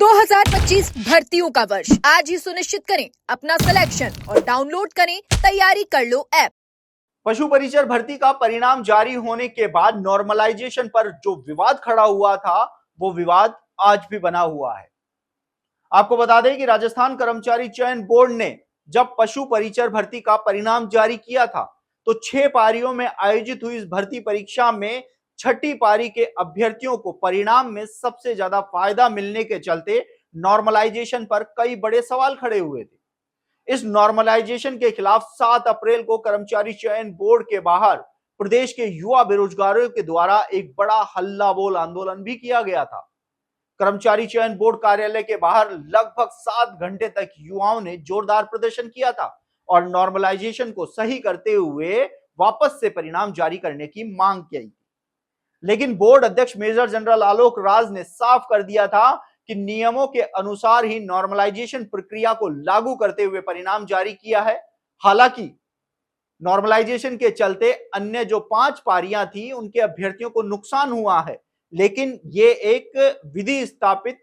2025 भर्तियों का वर्ष आज ही सुनिश्चित करें अपना सिलेक्शन और डाउनलोड करें तैयारी कर लो ऐप। पशु परिचर भर्ती का परिणाम जारी होने के बाद नॉर्मलाइजेशन पर जो विवाद खड़ा हुआ था वो विवाद आज भी बना हुआ है। आपको बता दें कि राजस्थान कर्मचारी चयन बोर्ड ने जब पशु परिचर भर्ती का परिणाम जारी किया था तो 6 पारियों में आयोजित हुई इस भर्ती परीक्षा में छठी पारी के अभ्यर्थियों को परिणाम में सबसे ज्यादा फायदा मिलने के चलते नॉर्मलाइजेशन पर कई बड़े सवाल खड़े हुए थे। इस नॉर्मलाइजेशन के खिलाफ 7 अप्रैल को कर्मचारी चयन बोर्ड के बाहर प्रदेश के युवा बेरोजगारों के द्वारा एक बड़ा हल्ला बोल आंदोलन भी किया गया था। कर्मचारी चयन बोर्ड कार्यालय के बाहर लगभग 7 घंटे तक युवाओं ने जोरदार प्रदर्शन किया था और नॉर्मलाइजेशन को सही करते हुए वापस से परिणाम जारी करने की मांग की थी। लेकिन बोर्ड अध्यक्ष मेजर जनरल आलोक राज ने साफ कर दिया था कि नियमों के अनुसार ही नॉर्मलाइजेशन प्रक्रिया को लागू करते हुए परिणाम जारी किया है। हालांकि नॉर्मलाइजेशन के चलते अन्य जो 5 पारियां थी उनके अभ्यर्थियों को नुकसान हुआ है, लेकिन ये एक विधि स्थापित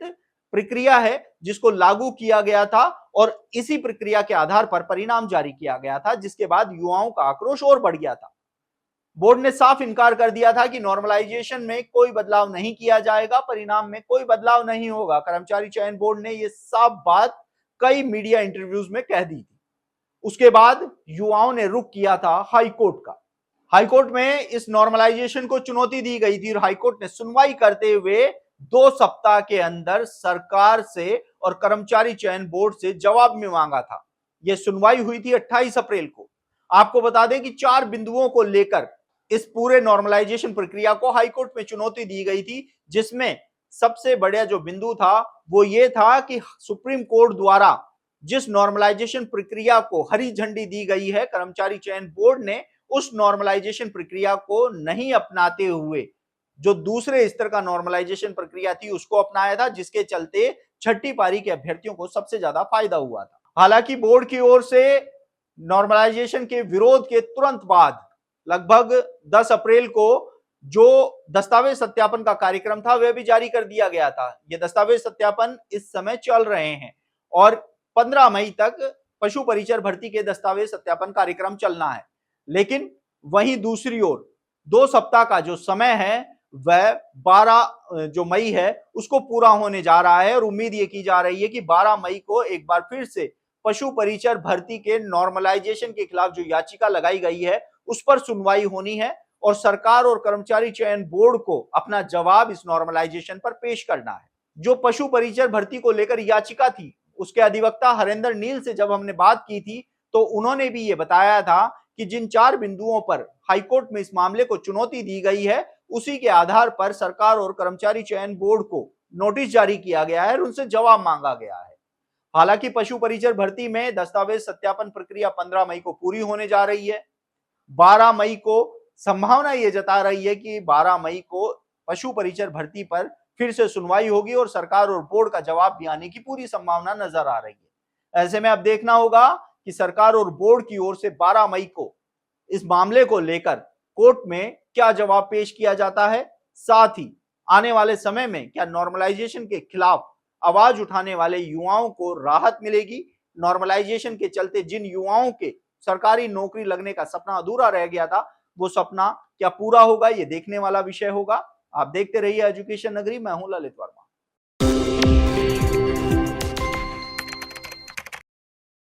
प्रक्रिया है जिसको लागू किया गया था और इसी प्रक्रिया के आधार पर परिणाम जारी किया गया था, जिसके बाद युवाओं का आक्रोश और बढ़ गया था। बोर्ड ने साफ इनकार कर दिया था कि नॉर्मलाइजेशन में कोई बदलाव नहीं किया जाएगा, परिणाम में कोई बदलाव नहीं होगा। कर्मचारी चयन बोर्ड ने यह साफ बात कई मीडिया इंटरव्यूज में कह दी थी। उसके बाद युवाओं ने रुख किया था हाईकोर्ट का। हाईकोर्ट में इस नॉर्मलाइजेशन को चुनौती दी गई थी और हाईकोर्ट ने सुनवाई करते हुए 2 सप्ताह के अंदर सरकार से और कर्मचारी चयन बोर्ड से जवाब में मांगा था। यह सुनवाई हुई थी 28 अप्रैल को। आपको बता दें कि 4 बिंदुओं को लेकर इस पूरे नॉर्मलाइजेशन प्रक्रिया को हाईकोर्ट में चुनौती दी गई थी, जिसमें सबसे बड़ा जो बिंदु था वो ये था कि सुप्रीम कोर्ट द्वारा जिस नॉर्मलाइजेशन प्रक्रिया को हरी झंडी दी गई है, कर्मचारी चयन बोर्ड ने उस नॉर्मलाइजेशन प्रक्रिया को नहीं अपनाते हुए जो दूसरे स्तर का नॉर्मलाइजेशन प्रक्रिया थी उसको अपनाया था, जिसके चलते छठी पारी के अभ्यर्थियों को सबसे ज्यादा फायदा हुआ था। हालांकि बोर्ड की ओर से नॉर्मलाइजेशन के विरोध के तुरंत बाद लगभग 10 अप्रैल को जो दस्तावेज सत्यापन का कार्यक्रम था वह भी जारी कर दिया गया था। यह दस्तावेज सत्यापन इस समय चल रहे हैं और 15 मई तक पशु परिचर भर्ती के दस्तावेज सत्यापन कार्यक्रम चलना है। लेकिन वहीं दूसरी ओर 2 सप्ताह का जो समय है वह 12 जो मई है उसको पूरा होने जा रहा है और उम्मीद ये की जा रही है कि 12 मई को एक बार फिर से पशु परिचर भर्ती के नॉर्मलाइजेशन के खिलाफ जो याचिका लगाई गई है उस पर सुनवाई होनी है और सरकार और कर्मचारी चयन बोर्ड को अपना जवाब इस नॉर्मलाइजेशन पर पेश करना है। जो पशु परिचर भर्ती को लेकर याचिका थी उसके अधिवक्ता हरेंद्र नील से जब हमने बात की थी तो उन्होंने भी ये बताया था कि जिन 4 बिंदुओं पर हाईकोर्ट में इस मामले को चुनौती दी गई है उसी के आधार पर सरकार और कर्मचारी चयन बोर्ड को नोटिस जारी किया गया है और उनसे जवाब मांगा गया है। हालांकि पशु परिचर भर्ती में दस्तावेज सत्यापन प्रक्रिया 15 मई को पूरी होने जा रही है। 12 मई को संभावना यह जता रही है कि 12 मई को पशु परिचर भर्ती पर फिर से सुनवाई होगी और सरकार और बोर्ड का जवाब भी आने की पूरी संभावना नजर आ रही है। ऐसे में अब देखना होगा कि सरकार और बोर्ड की ओर से 12 मई को इस मामले को लेकर कोर्ट में क्या जवाब पेश किया जाता है, साथ ही आने वाले समय में क्या नॉर्मलाइजेशन के खिलाफ आवाज उठाने वाले युवाओं को राहत मिलेगी। नॉर्मलाइजेशन के चलते जिन युवाओं के सरकारी नौकरी लगने का सपना अधूरा रह गया था वो सपना क्या पूरा होगा, ये देखने वाला विषय होगा। आप देखते रहिए एजुकेशन नगरी। मैं हूं ललित वर्मा।